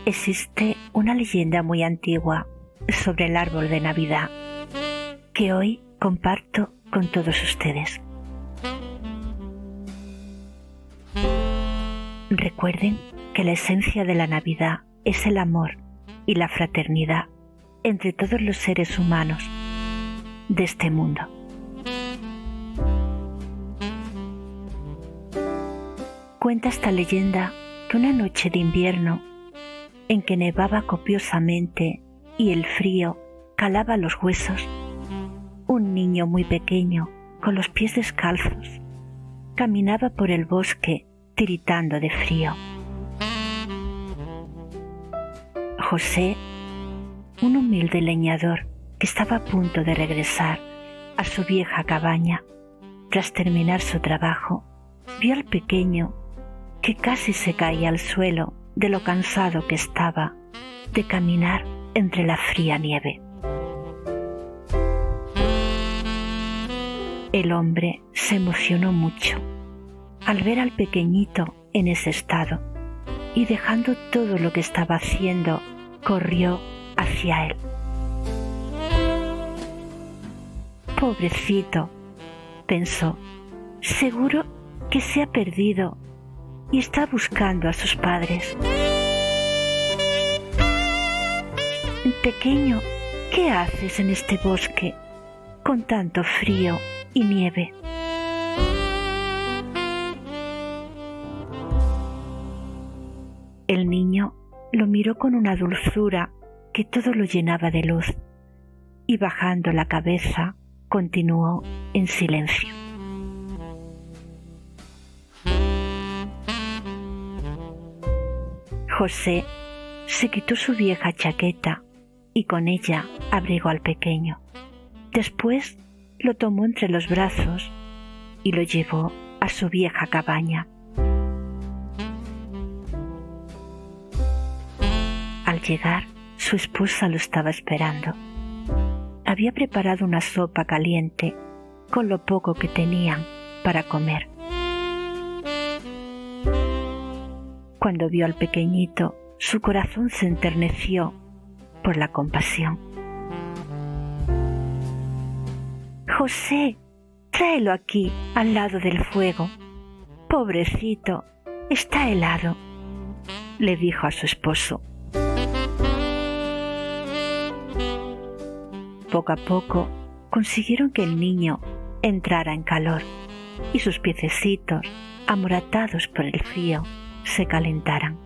Existe una leyenda muy antigua sobre el árbol de Navidad que hoy comparto con todos ustedes. Recuerden que la esencia de la Navidad es el amor y la fraternidad entre todos los seres humanos de este mundo. Cuenta esta leyenda que una noche de invierno, en que nevaba copiosamente y el frío calaba los huesos, un niño muy pequeño, con los pies descalzos, caminaba por el bosque tiritando de frío. José, un humilde leñador que estaba a punto de regresar a su vieja cabaña, tras terminar su trabajo, vio al pequeño que casi se caía al suelo de lo cansado que estaba de caminar entre la fría nieve. El hombre se emocionó mucho al ver al pequeñito en ese estado y, dejando todo lo que estaba haciendo, corrió hacia él. Pobrecito, pensó, seguro que se ha perdido y está buscando a sus padres. Pequeño, ¿qué haces en este bosque con tanto frío y nieve? El niño lo miró con una dulzura que todo lo llenaba de luz y, bajando la cabeza, continuó en silencio. José se quitó su vieja chaqueta y con ella abrigó al pequeño. Después lo tomó entre los brazos y lo llevó a su vieja cabaña. Al llegar, su esposa lo estaba esperando. Había preparado una sopa caliente con lo poco que tenían para comer. Cuando vio al pequeñito, su corazón se enterneció por la compasión. José, tráelo aquí, al lado del fuego. Pobrecito, está helado, le dijo a su esposo. Poco a poco consiguieron que el niño entrara en calor y sus piececitos, amoratados por el frío, se calentaran.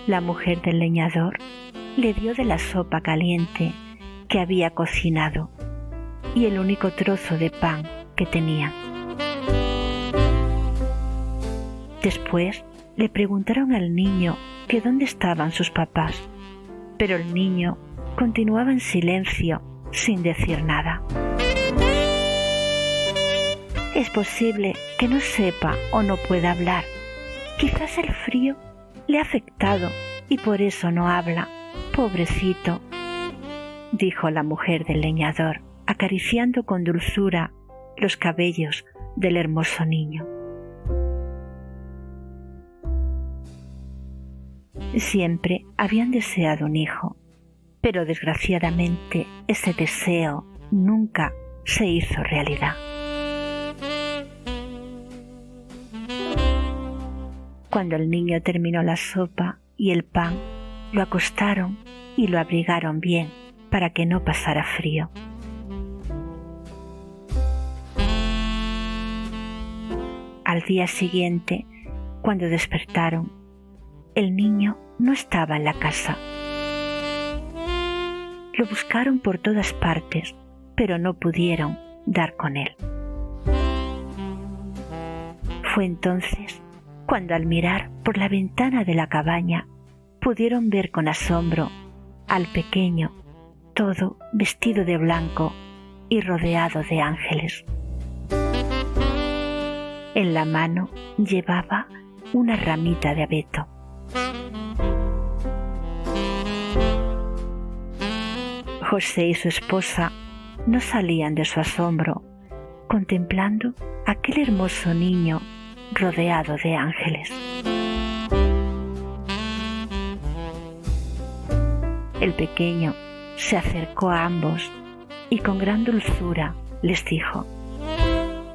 La mujer del leñador le dio de la sopa caliente que había cocinado y el único trozo de pan que tenía. Después le preguntaron al niño que dónde estaban sus papás, pero el niño continuaba en silencio sin decir nada. Es posible que no sepa o no pueda hablar. Quizás el frío le ha afectado y por eso no habla. Pobrecito, dijo la mujer del leñador, acariciando con dulzura los cabellos del hermoso niño. Siempre habían deseado un hijo, pero desgraciadamente ese deseo nunca se hizo realidad. Cuando el niño terminó la sopa y el pan, lo acostaron y lo abrigaron bien para que no pasara frío. Al día siguiente, cuando despertaron, el niño no estaba en la casa. Lo buscaron por todas partes, pero no pudieron dar con él. Fue entonces cuando, al mirar por la ventana de la cabaña, pudieron ver con asombro al pequeño, todo vestido de blanco y rodeado de ángeles. En la mano llevaba una ramita de abeto. José y su esposa no salían de su asombro, contemplando aquel hermoso niño rodeado de ángeles. El pequeño se acercó a ambos y con gran dulzura les dijo: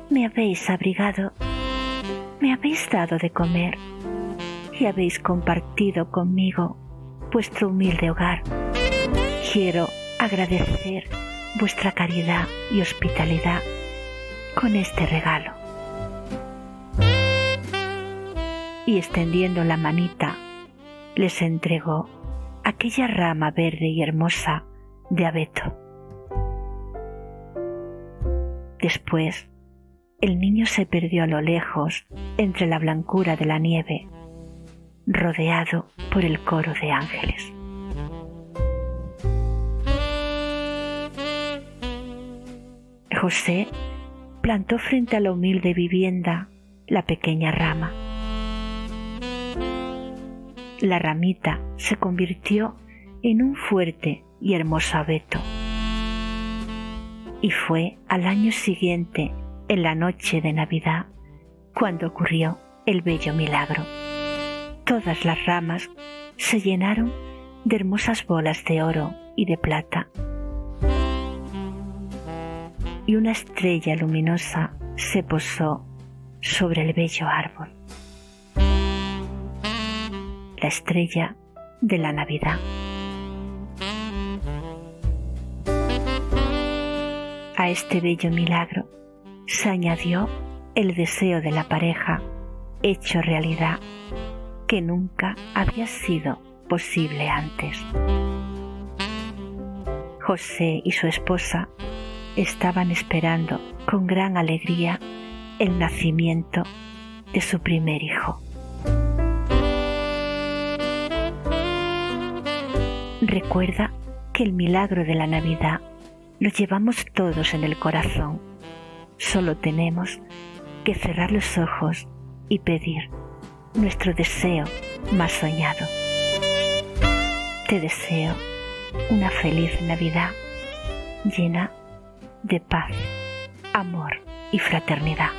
«Me habéis abrigado, me habéis dado de comer y habéis compartido conmigo vuestro humilde hogar. Quiero agradecer vuestra caridad y hospitalidad con este regalo». Y extendiendo la manita, les entregó aquella rama verde y hermosa de abeto. Después, el niño se perdió a lo lejos entre la blancura de la nieve, rodeado por el coro de ángeles. José plantó frente a la humilde vivienda la pequeña rama. La ramita se convirtió en un fuerte y hermoso abeto. Y fue al año siguiente, en la noche de Navidad, cuando ocurrió el bello milagro. Todas las ramas se llenaron de hermosas bolas de oro y de plata, y una estrella luminosa se posó sobre el bello árbol. La estrella de la Navidad. A este bello milagro se añadió el deseo de la pareja hecho realidad, que nunca había sido posible antes. José y su esposa estaban esperando con gran alegría el nacimiento de su primer hijo. Recuerda que el milagro de la Navidad lo llevamos todos en el corazón. Solo tenemos que cerrar los ojos y pedir nuestro deseo más soñado. Te deseo una feliz Navidad llena de paz, amor y fraternidad.